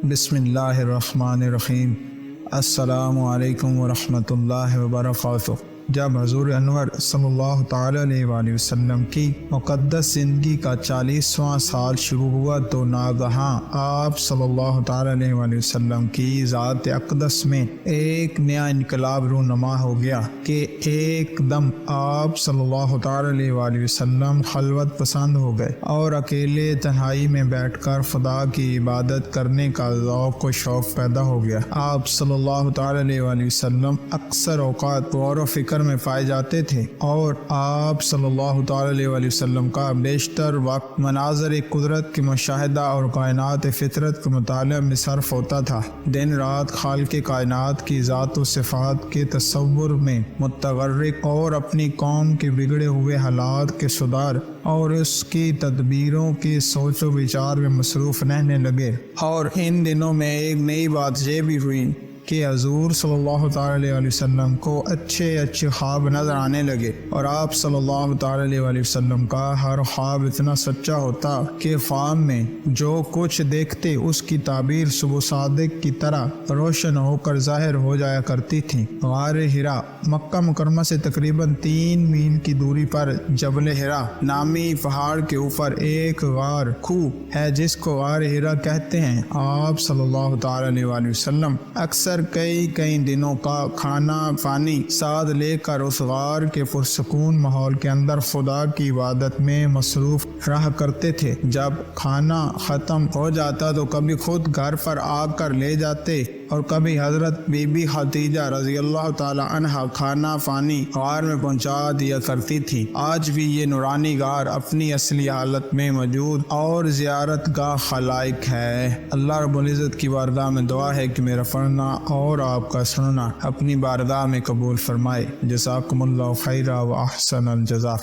بسم اللہ الرحمن الرحیم۔ السلام علیکم ورحمۃ اللہ وبرکاتہ۔ جب حضور انور صلی اللہ تعالیٰ علیہ وآلہ وسلم کی مقدس زندگی کا 40واں سال شروع ہوا تو ناگہاں آپ صلی اللہ تعالیٰ علیہ وآلہ وسلم کی ذات اقدس میں ایک نیا انقلاب رونما ہو گیا کہ ایک دم آپ صلی اللہ تعالیٰ علیہ وآلہ وسلم خلوت پسند ہو گئے اور اکیلے تنہائی میں بیٹھ کر خدا کی عبادت کرنے کا ذوق و شوق پیدا ہو گیا۔ آپ صلی اللہ تعالیٰ علیہ وآلہ وسلم اکثر اوقات غور و فکر میں پائے جاتے تھے اور آپ صلی اللہ تعالیٰ علیہ وآلہ وسلم کا بیشتر وقت مناظر قدرت کے مشاہدہ اور کائنات فطرت کے مطالعہ میں صرف ہوتا تھا۔ دن رات خالق کائنات کی ذات و صفات کے تصور میں متغرق اور اپنی قوم کے بگڑے ہوئے حالات کے سدھار اور اس کی تدبیروں کی سوچ و وچار میں مصروف رہنے لگے۔ اور ان دنوں میں ایک نئی بات یہ بھی ہوئی کہ حضور صلی اللہ تعالیٰ علیہ وسلم کو اچھے خواب نظر آنے لگے اور آپ صلی اللہ تعالیٰ علیہ وسلم کا ہر خواب اتنا سچا ہوتا کہ خواب میں جو کچھ دیکھتے اس کی تعبیر صبح صادق کی طرح روشن ہو کر ظاہر ہو جایا کرتی تھی۔ غار حرا مکہ مکرمہ سے تقریباً 3 میل کی دوری پر جبل حرا نامی پہاڑ کے اوپر ایک غار کھو ہے جس کو غار حرا کہتے ہیں۔ آپ صلی اللہ تعالیٰ علیہ وسلم اکثر کئی دنوں کا کھانا پانی ساتھ لے کر اس غار کے پرسکون ماحول کے اندر خدا کی عبادت میں مصروف رہا کرتے تھے۔ جب کھانا ختم ہو جاتا تو کبھی خود گھر پر آ کر لے جاتے اور کبھی حضرت بی بی خدیجہ رضی اللہ تعالی عنہا کھانا پانی غار میں پہنچا دیا کرتی تھی۔ آج بھی یہ نورانی غار اپنی اصلی حالت میں موجود اور زیارت گاہ خلائق ہے۔ اللہ رب العزت کی بارگاہ میں دعا ہے کہ میرا پڑھنا اور آپ کا سننا اپنی بارگاہ میں قبول فرمائے۔ جزاکم اللہ خیرا و احسن الجزا۔